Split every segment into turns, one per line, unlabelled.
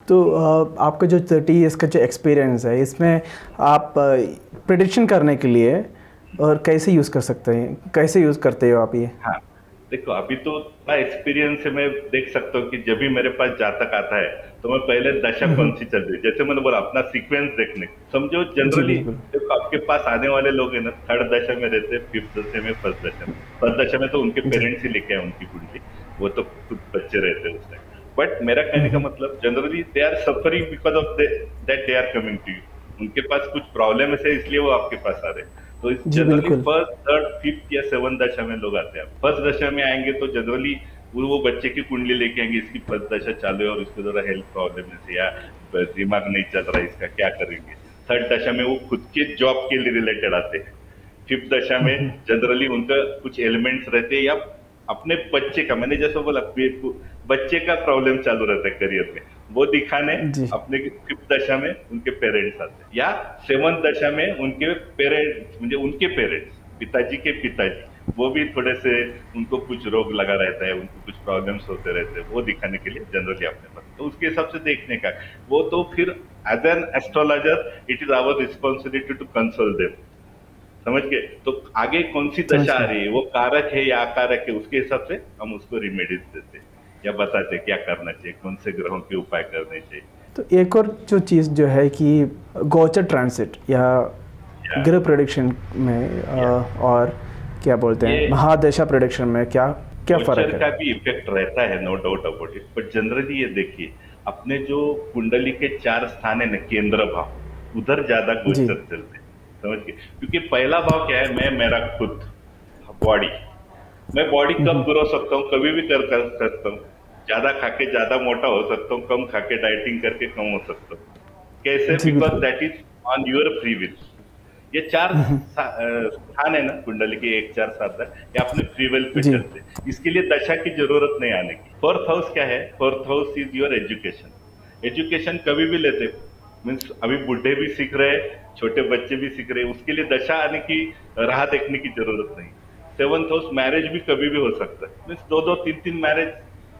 तो आपका जो 30 ईयर्स का जो एक्सपीरियंस है, इसमें आप प्रिडिक्शन करने के लिए और कैसे यूज़ कर सकते हैं, कैसे यूज़ करते हो आप ये?
हाँ, देखो अभी तो थोड़ा एक्सपीरियंस से मैं देख सकता हूँ कि जब भी मेरे पास जातक आता है, तो मैं पहले दशा कौन सी चल रही है, जैसे मैंने बोला अपना सीक्वेंस देखने, समझो
जी,
जनरली
बिल्कुल।
देखो आपके पास आने वाले लोग हैं ना, थर्ड दशा में रहते हैं, फिफ्थ दशा में, फर्स्ट दशा में। फर्स्ट दशा में तो उनके
जी।
पेरेंट्स ही लेके आए उनकी कुंडली, वो तो खुद बच्चे रहते हैं उस टाइम। बट मेरा कहने का मतलब generally they are suffering because of that they are coming to you. उनके पास कुछ प्रॉब्लम है इसलिए वो आपके पास आ रहे हैं। तो इस
जी,
जनरली
बिल्कुल।
फर्स्ट थर्ड फिफ्थ या सेवन दशा में लोग आते हैं। फर्स्ट दशा में आएंगे तो जनरली वो बच्चे की कुंडली लेके आएंगे, इसकी फर्स्ट दशा चालू है और इसको जरा हेल्थ प्रॉब्लम है या दिमाग नहीं चल रहा है इसका, क्या करेंगे। थर्ड दशा में वो खुद के जॉब के लिए रिलेटेड आते हैं। फिफ्थ दशा में जनरली उनका कुछ एलिमेंट्स रहते हैं या अपने बच्चे का, मैंने जैसे बोला बच्चे का प्रॉब्लम चालू रहता है करियर में, वो दिखाने
जी,
अपने फिफ्थ दशा में उनके पेरेंट्स आते हैं, या सेवंथ दशा में उनके पेरेंट्स म्हणजे उनके पेरेंट्स, पिताजी के पिताजी, वो भी थोड़े से उनको कुछ रोग लगा रहता है, उनको कुछ प्रॉब्लम्स होते रहते हैं, वो दिखाने के लिए जनरली अपने पास, तो उसके हिसाब से देखने का। वो तो फिर as an astrologer it is our responsibility to console them, समझ गए। तो आगे कौन सी
समझ
दशा आ
गया।
रही है, वो कारक है या अकारक है, उसके हिसाब से हम उसको रिमेडीज देते हैं या बताते हैं क्या करना चाहिए, कौन से ग्रहों के उपाय करने चाहिए।
तो एक और जो चीज़ जो है कि गोचर ट्रांसिट या
या
ग्रह प्रेडिक्शन में
या
और क्या बोलते
ये
हैं महादशा प्रेडिक्शन में क्या क्या
गोचर
फ़र्क है?
का भी इफेक्ट रहता है, no doubt about it, but generally ये देखिए अपने जो कुंडली के चार स्थान है ना, केंद्र भाव, उधर ज्यादा
जी,
गोचर चलते हैं, समझ गए। क्योंकि पहला भाव क्या है, मैं मेरा खुद बॉडी, मैं बॉडी कब ग्रो सकता हूँ, कभी भी कर सकता हूँ। ज्यादा खाके ज्यादा मोटा हो सकता हूँ, कम खाके डाइटिंग करके कम हो सकता हूँ। कैसे?
जी,
बिकॉज
बिल्कुल।
That is on your free will. ये चार स्थान है ना कुंडली के, एक चार सात है, ये अपने फ्री विल पे
जी,
चलते हैं, इसके लिए दशा की जरूरत नहीं आने की। फोर्थ हाउस क्या है? Fourth house is your education. Education कभी भी लेते, मीन्स अभी बुढ़े भी सीख रहे हैं, छोटे बच्चे भी सीख रहे हैं, उसके लिए दशा आने की राह देखने की जरूरत नहीं। सेवंथ हाउस मैरिज भी कभी भी हो सकता है, मीन्स दो दो तीन तीन मैरिज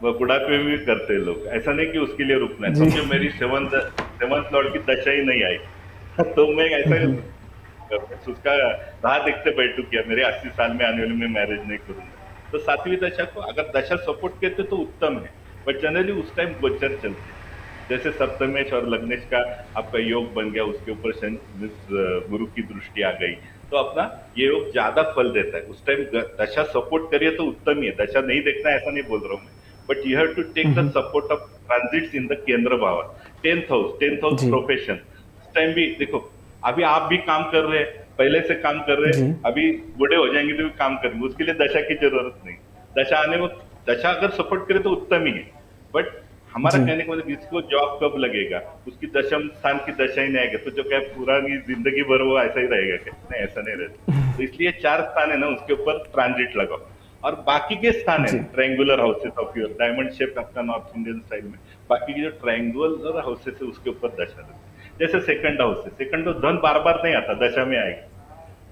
बुढ़ापे में भी करते हैं लोग, ऐसा नहीं कि उसके लिए रुकना है।
जी।
समझो मेरी सेवंथ लॉर्ड की दशा ही नहीं आई तो मैं ऐसा उसका राह देखते बैठू किया मेरे 80 साल में आने वाले में मैरिज नहीं करूंगा। तो सातवीं दशा को अगर दशा सपोर्ट करते तो उत्तम है, बट जनरली उस टाइम गोचर चलते हैं। जैसे सप्तमेश और लग्नेश का आपका योग बन गया, उसके ऊपर गुरु की दृष्टि आ गई, तो अपना ये योग ज्यादा फल देता है। उस टाइम दशा सपोर्ट करिए तो उत्तम ही है, दशा नहीं देखना ऐसा नहीं बोल रहा हूँ मैं, but you have to take the support of transits in the kendra bhav. Tenth house
जी,
प्रोफेशन, उस टाइम भी देखो, अभी आप भी काम कर रहे हैं, पहले से काम कर रहे
जी,
हैं, अभी बूढ़े हो जाएंगे तो भी काम करेंगे, उसके लिए दशा की जरूरत नहीं। दशा आने में, दशा अगर सपोर्ट करे तो उत्तम ही है, बट हमारा
जी,
कहने का मतलब इसको जॉब कब लगेगा, उसकी दशम स्थान की दशा ही नहीं आएगा तो जो क्या पुरानी जिंदगी भर वो ऐसा ही रहेगा क्या? नहीं, ऐसा नहीं रहता। तो इसलिए चार स्थान है ना, उसके ऊपर ट्रांजिट लगाओ। और बाकी के स्थान है
जी,
ना, triangular houses of your diamond shape आपका नॉर्थ इंडियन स्टाइल में, बाकी के जो ट्रायंगुलर हाउसेस है उसके ऊपर दशा लगती है। जैसे सेकंड हाउस है, सेकंड हाउस धन बार बार नहीं आता, दशा में आएगा।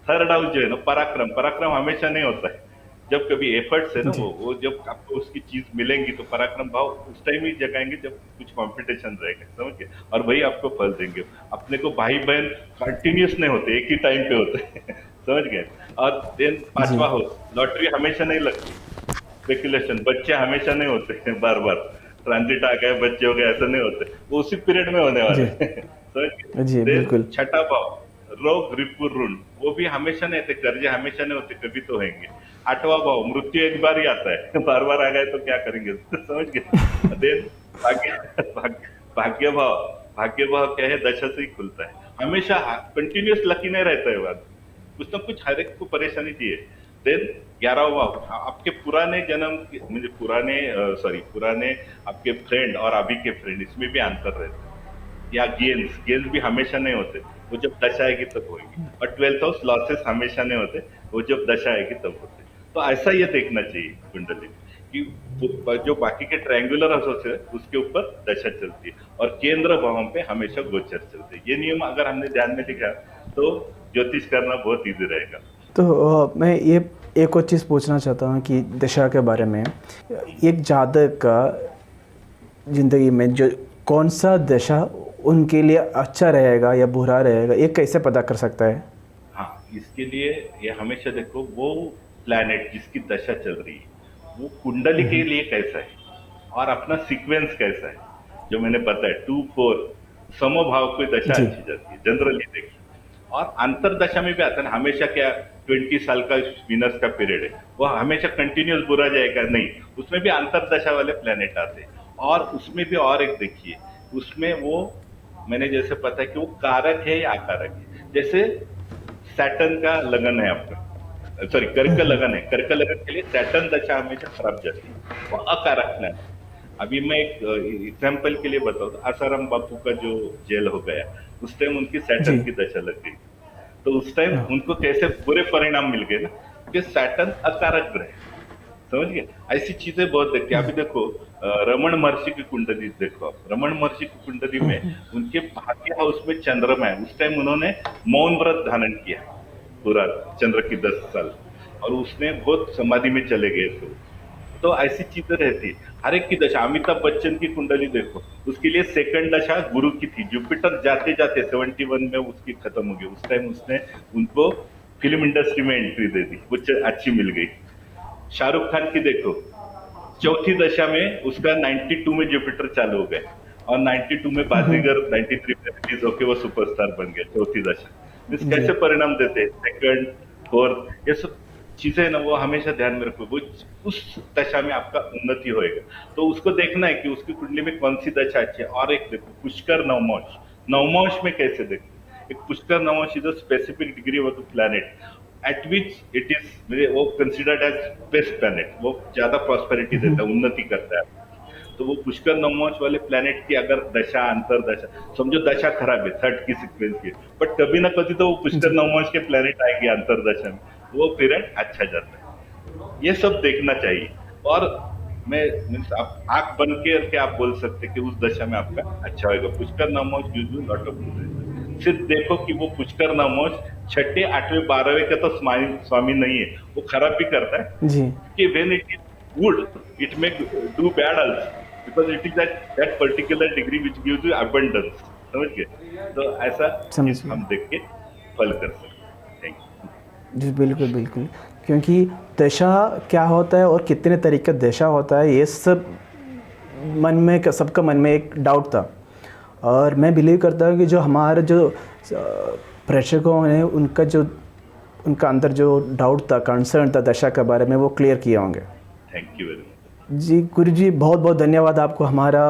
थर्ड हाउस जो है ना, पराक्रम, पराक्रम हमेशा नहीं होता है। जब कभी एफर्ट्स है ना,
जी,
वो जब आपको उसकी चीज मिलेंगी तो पराक्रम भाव उस टाइम ही जगाएंगे जब कुछ कंपटीशन रहेगा, समझ गए, और वही आपको फल देंगे। अपने को भाई बहन कंटिन्यूस नहीं होते, एक ही टाइम पे होते हैं समझ गए। और देन
जी,
पांचवा हाउस, लॉटरी हमेशा नहीं लगती, स्पेकुलेशन, बच्चे हमेशा नहीं होते हैं बार बार, ट्रांजिट आ गए बच्चे हो गए, ऐसा नहीं होते, वो उसी पीरियड में होने वाले
जी,
हैं समझ गए।
जी,
देन
बिल्कुल।
छठा भाव, रोग रिपु ऋण, वो भी हमेशा नहीं थे, कर्जे हमेशा नहीं होते, कभी तो होंगे। आठवां भाव, मृत्यु एक बार ही आता है बार बार आ गए तो क्या करेंगे समझ गए। देन भाग्य भाग्य भाव, भाग्य भाव क्या है, दशा से ही खुलता है, हमेशा कंटिन्यूस लकी नहीं रहता है बात, कुछ ना कुछ हर एक को परेशानी दी है। देन 11वां, आपके पुराने जन्म म्हणजे पुराने सॉरी पुराने आपके फ्रेंड और अभी के फ्रेंड, इसमें भी अंतर रहता है। या गेन्स, गेन्स भी हमेशा नहीं होते, वो जब दशा आएगी तब होगी। और ट्वेल्थ हाउस लॉसेस हमेशा नहीं होते, वो जब दशा आएगी तब होते। तो ऐसा ये देखना चाहिए कुंडली में कि जो बाकी के ट्रायंगुलर हाउसेस है उसके ऊपर दशा चलती है और केंद्र भावों पे हमेशा गोचर चलते हैं। ये नियम अगर हमने ध्यान में लिखा तो ज्योतिष करना बहुत ईजी रहेगा।
तो मैं ये एक और चीज़ पूछना चाहता हूँ कि दशा के बारे में। एक जातक का ज़िंदगी में जो कौन सा दशा उनके लिए अच्छा रहेगा या बुरा रहेगा, ये कैसे पता कर सकता है?
हाँ, इसके लिए ये हमेशा देखो वो प्लैनेट जिसकी दशा चल रही है वो कुंडली के लिए कैसा है और अपना सीक्वेंस कैसा है, जो मैंने बताया 2-4 समभाव कोई दशा
जी।
अच्छी जाती है जनरली देखिए। और अंतरदशा में भी आता है ना, हमेशा क्या 20 साल का विनर्स का पीरियड है वो हमेशा कंटिन्यूस बुरा जाएगा नहीं, उसमें भी अंतरदशा वाले प्लेनेट आते हैं। और उसमें भी और एक देखिए, उसमें वो मैंने जैसे पता है कि वो कारक है या अकारक है। जैसे सैटर्न का लगन है आपका, सॉरी कर्क लगन है, कर्क लगन के लिए सैटर्न दशा हमेशा खराब जाती है, वो अकारक प्लैनेट। अभी मैं एक एग्जाम्पल के लिए बताऊं तो आसाराम बापू का जो जेल हो गया उस टाइम उनकी
जी।
सैटर्न की दशा लग गई, तो उस टाइम
हाँ।
उनको कैसे बुरे परिणाम मिल गए ना, कि सैटर्न अकारक ग्रह है। समझ गए? ऐसी चीजें बहुत देखते हैं। अभी देखो रमन महर्षि की कुंडली देखो आप, रमन महर्षि की कुंडली में उनके भाग्य हाउस में चंद्रमा है, उस टाइम उन्होंने मौन व्रत धारण किया पूरा चंद्र की 10 साल, और उसने बहुत समाधि में चले गए थे। तो ऐसी चीजें रहती है हर एक की दशा। अमिताभ बच्चन की कुंडली देखो, उसके लिए सेकंड दशा गुरु की थी, जुपिटर जाते जाते 71 में उसकी खत्म हो गई, उस टाइम उसने उनको फिल्म इंडस्ट्री में एंट्री दे दी, कुछ अच्छी मिल गई। शाहरुख खान की देखो, चौथी दशा में उसका 92 में जुपिटर चालू हो गया, और 92 में बाजीगर 93 में रिलीज होके वो सुपरस्टार बन गए, चौथी दशा। इस
जी।
कैसे परिणाम देते हैं, सेकंड, फोर्थ, ये सब चीजें ना वो हमेशा ध्यान में रखो, वो उस दशा में आपका उन्नति होएगा। तो उसको देखना है कि उसकी कुंडली में कौन सी दशा अच्छी है। और एक देखो पुष्कर नवमोश, नवमोश में कैसे देखो, एक Pushkar Navamsha is a specific degree of the planet at which it is वो कंसिडर्ड एज बेस्ट प्लैनेट, वो ज्यादा प्रॉस्पेरिटी देता है, उन्नति करता है। तो वो पुष्कर नवमोश वाले प्लैनेट की अगर दशा अंतरदशा, समझो दशा खराब है थर्ड की सीक्वेंस की, बट कभी ना कभी तो वो पुष्कर
जी।
नवमोश के प्लैनेट आएगी अंतरदशा में, वो पीरियड अच्छा जाता है। ये सब देखना चाहिए। और मैं मीन्स आप आंख बंद के आप बोल सकते कि उस दशा में आपका अच्छा होगा। Pushkar Navamsha gives you lot of good. सिर्फ देखो कि वो पुष्कर नवमोश छठे, आठवें, 12वें का तो स्वामी नहीं है, वो खराब भी करता है,
जी।
कि when it is good, it may do bad also, because it is that particular degree which gives you abundance. समझ गए? तो ऐसा
समझ
चीज
गया।
हम देख के फल कर सकते हैं। Thank you.
जी, बिल्कुल, बिल्कुल। क्योंकि दशा क्या होता है और कितने तरीके का दशा होता है, ये सब मन में सबका मन में एक डाउट था। और मैं बिलीव करता हूँ कि जो हमारे जो प्रेक्षकों ने उनका अंदर जो डाउट था, कंसर्न था दशा के बारे में, वो क्लियर किए होंगे।
Thank you very much.
जी गुरु जी, बहुत बहुत धन्यवाद आपको हमारा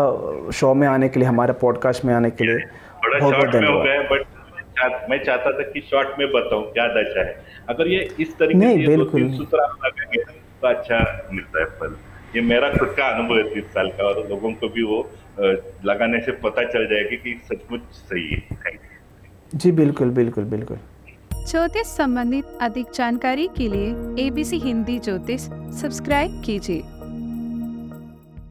शो में आने के लिए, हमारे पॉडकास्ट में आने के लिए।
थोड़ा
बहुत बहुत
शॉर्ट में हो
धन्यवाद।
गया, बट मैं चाहता था कि शॉर्ट में बताऊं क्या दशा है। अगर ये इस तरीके से
नहीं,
ये
बिल्कुल
2-3
नहीं।
सूत्र आप लगेंगे तो अच्छा मिलता है फल। ये मेरा खुद का अनुभव है 30 साल का, और लोगों को भी वो लगाने से पता चल जाएगा कि सचमुच सही है। Thank you.
जी बिल्कुल, बिल्कुल, बिल्कुल।
ज्योतिष संबंधित अधिक जानकारी के लिए ABC हिंदी ज्योतिष सब्सक्राइब कीजिए।